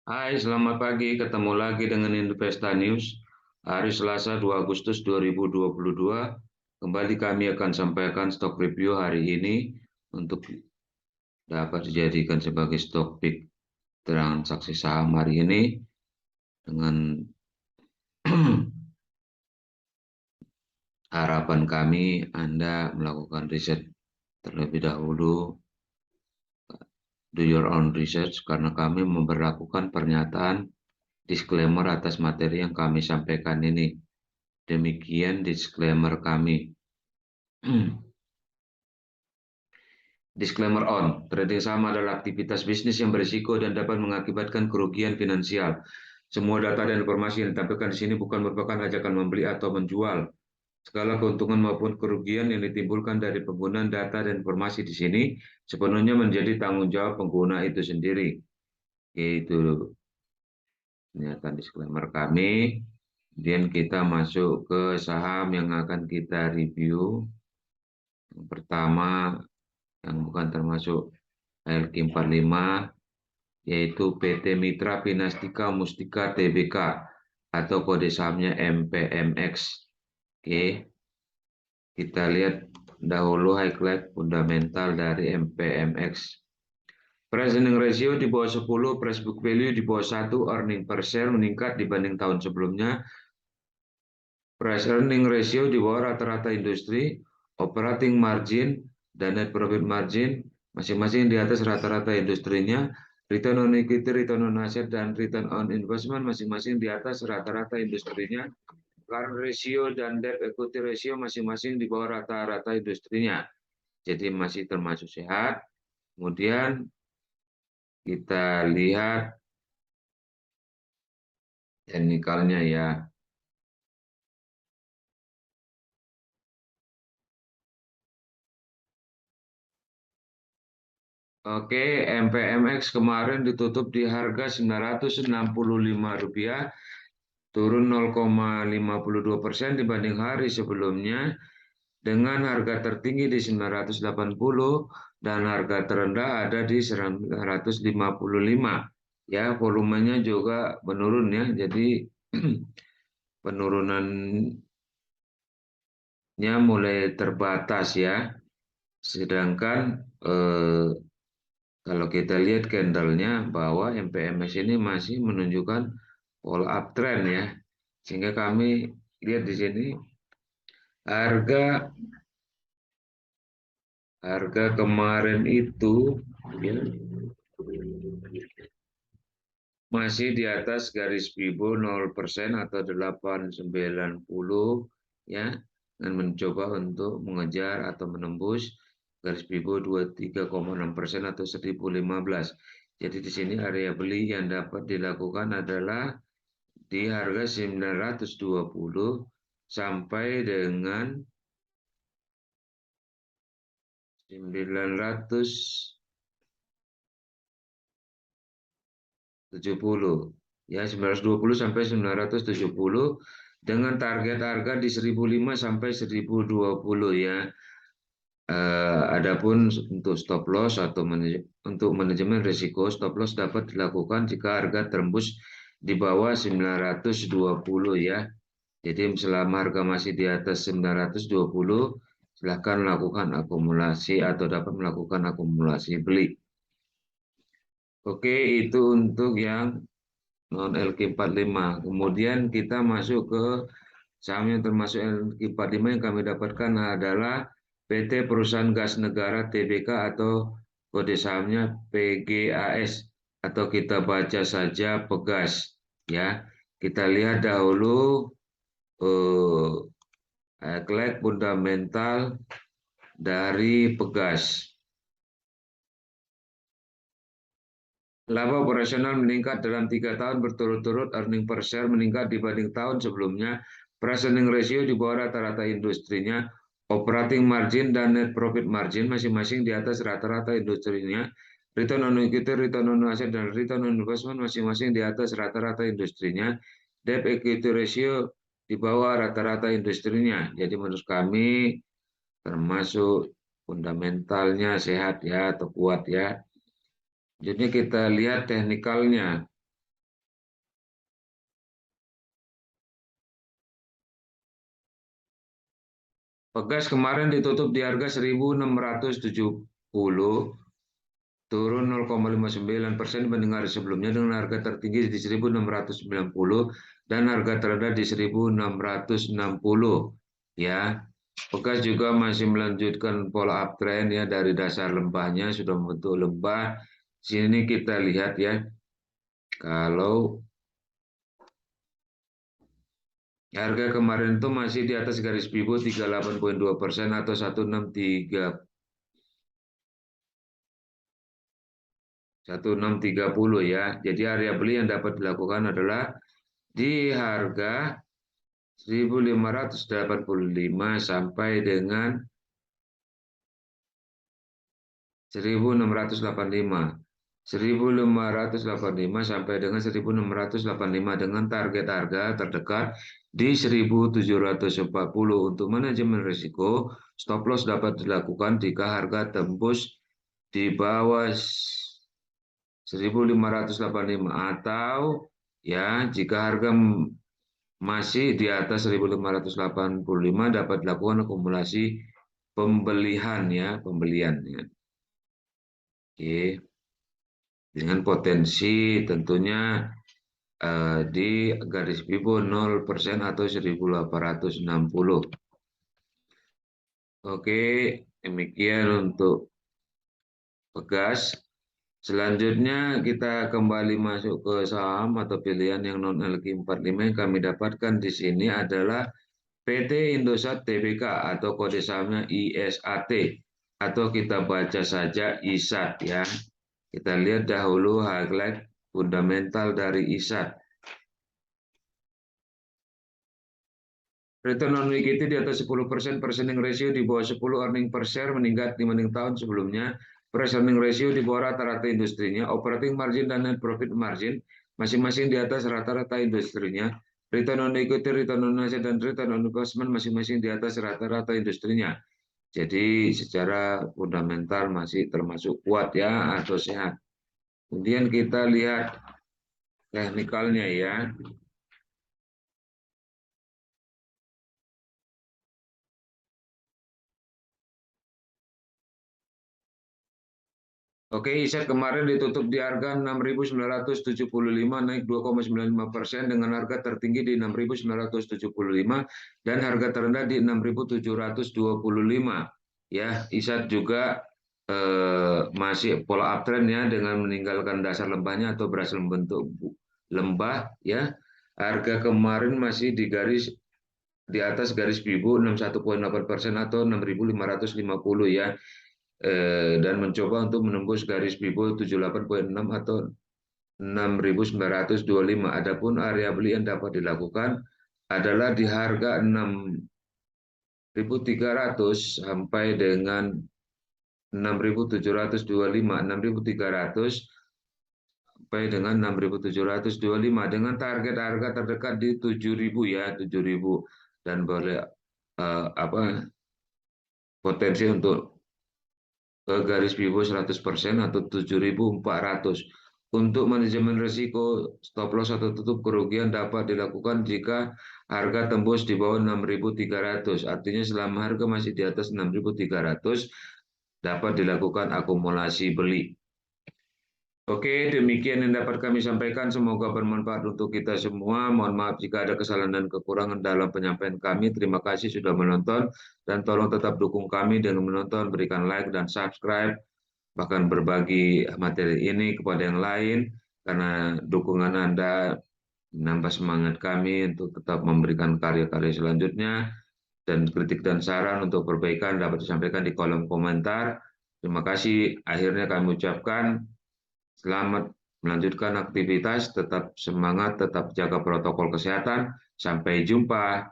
Hai, selamat pagi. Ketemu lagi dengan Investa News. Hari Selasa 2 Agustus 2022. Kembali kami akan sampaikan stok review hari ini untuk dapat dijadikan sebagai stok pick transaksi saham hari ini dengan harapan kami Anda melakukan riset terlebih dahulu, do your own research, karena kami memperlakukan pernyataan disclaimer atas materi yang kami sampaikan ini. Demikian disclaimer kami. Disclaimer on, trading saham adalah aktivitas bisnis yang berisiko dan dapat mengakibatkan kerugian finansial. Semua data dan informasi yang ditampilkan di sini bukan merupakan ajakan membeli atau menjual. Segala keuntungan maupun kerugian yang ditimbulkan dari penggunaan data dan informasi di sini sepenuhnya menjadi tanggung jawab pengguna itu sendiri. Itu pernyataan disclaimer kami. Kemudian kita masuk ke saham yang akan kita review. Yang pertama, yang bukan termasuk LQ45, yaitu PT Mitra Pinastika Mustika Tbk atau kode sahamnya MPMX. Oke, kita lihat dahulu highlight fundamental dari MPMX. Price earning ratio di bawah 10, price book value di bawah 1, earning per share meningkat dibanding tahun sebelumnya. Price earning ratio di bawah rata-rata industri, operating margin dan net profit margin masing-masing di atas rata-rata industrinya, return on equity, return on asset, dan return on investment masing-masing di atas rata-rata industrinya, current ratio dan debt equity ratio masing-masing di bawah rata-rata industrinya. Jadi masih termasuk sehat. Kemudian kita lihat teknikalnya ya. Oke, MPMX kemarin ditutup di harga Rp965, turun 0,52% dibanding hari sebelumnya, dengan harga tertinggi di 980 dan harga terendah ada di 955. Ya, volumenya juga menurun ya, jadi penurunannya mulai terbatas ya. Sedangkan kalau kita lihat candlenya bahwa MPMS ini masih menunjukkan pola uptrend ya, sehingga kami lihat di sini harga harga kemarin itu ya, masih di atas garis Fibo 0% atau 890 ya, dan mencoba untuk mengejar atau menembus garis Fibo 23,6% atau 1015. Jadi di sini area beli yang dapat dilakukan adalah di harga 920 sampai dengan 970 ya, 920 sampai 970 dengan target harga di 1005 sampai 1020 ya. Adapun untuk stop loss atau untuk manajemen risiko, stop loss dapat dilakukan jika harga tembus di bawah 920 ya. Jadi selama harga masih di atas 920, silakan lakukan akumulasi atau dapat melakukan akumulasi beli. Oke, itu untuk yang non LQ45. Kemudian kita masuk ke saham yang termasuk LQ45 yang kami dapatkan adalah PT Perusahaan Gas Negara Tbk atau kode sahamnya PGAS atau kita baca saja Pegas ya. Kita lihat dahulu highlight fundamental dari Pegas. Laba operasional meningkat dalam 3 tahun berturut-turut, earning per share meningkat dibanding tahun sebelumnya, price earning ratio di bawah rata-rata industrinya, operating margin dan net profit margin masing-masing di atas rata-rata industrinya, return on equity, return on asset, dan return on investment masing-masing di atas rata-rata industrinya, debt equity ratio di bawah rata-rata industrinya. Jadi menurut kami termasuk fundamentalnya sehat ya atau kuat ya. Jadi kita lihat teknikalnya. Pegas kemarin ditutup di harga 1.670, turun 0,59% dibanding hari sebelumnya dengan harga tertinggi di 1.690 dan harga terendah di 1.660. Ya, Pegas juga masih melanjutkan pola uptrend ya dari dasar lembahnya sudah membentuk lembah. Sini kita lihat ya, kalau harga kemarin itu masih di atas garis Fibo 38,2% atau 1630 ya. Jadi area beli yang dapat dilakukan adalah di harga 1.585 sampai dengan 1.685. 1.585 sampai dengan 1.685 dengan target harga terdekat di 1.740. Untuk manajemen risiko, stop loss dapat dilakukan jika harga tembus di bawah 1.585 atau ya jika harga masih di atas 1.585 dapat dilakukan akumulasi pembelian ya, pembelian ya. Oke. Dengan potensi tentunya di garis Fibo 0% atau 1.860. Oke, demikian untuk Pegas. Selanjutnya kita kembali masuk ke saham atau pilihan yang non LQ45 yang kami dapatkan di sini adalah PT Indosat Tbk atau kode sahamnya ISAT atau kita baca saja ISAT ya. Kita lihat dahulu highlight fundamental dari ISAT. Return on equity di atas 10%, earning ratio di bawah 10, earning per share meningkat dibanding tahun sebelumnya, price earning ratio di bawah rata-rata industrinya, operating margin dan net profit margin masing-masing di atas rata-rata industrinya, return on equity, return on asset, dan return on investment masing-masing di atas rata-rata industrinya. Jadi secara fundamental masih termasuk kuat ya atau sehat. Kemudian kita lihat teknikalnya ya. Oke, ISAT kemarin ditutup di harga 6.975 naik 2,95% dengan harga tertinggi di 6.975 dan harga terendah di 6.725. Ya, ISAT juga masih pola uptrend ya dengan meninggalkan dasar lembahnya atau berhasil membentuk lembah ya. Harga kemarin masih di atas garis Fibo 61,8% atau 6.550 ya. Dan mencoba untuk menembus garis Fibo 78,6 atau 6.925. Adapun area beli yang dapat dilakukan adalah di harga 6.300 sampai dengan 6.725, 6.300 sampai dengan 6.725 dengan target harga terdekat di 7.000 ya, 7.000 dan boleh potensi untuk ke garis Fibo 100% atau 7.400. Untuk manajemen risiko, stop loss atau tutup kerugian dapat dilakukan jika harga tembus di bawah 6.300. Artinya selama harga masih di atas 6.300 dapat dilakukan akumulasi beli. Oke, demikian yang dapat kami sampaikan. Semoga bermanfaat untuk kita semua. Mohon maaf jika ada kesalahan dan kekurangan dalam penyampaian kami. Terima kasih sudah menonton dan tolong tetap dukung kami dengan menonton, berikan like dan subscribe, bahkan berbagi materi ini kepada yang lain karena dukungan Anda menambah semangat kami untuk tetap memberikan karya-karya selanjutnya dan kritik dan saran untuk perbaikan dapat disampaikan di kolom komentar. Terima kasih. Akhirnya kami ucapkan selamat melanjutkan aktivitas, tetap semangat, tetap jaga protokol kesehatan. Sampai jumpa.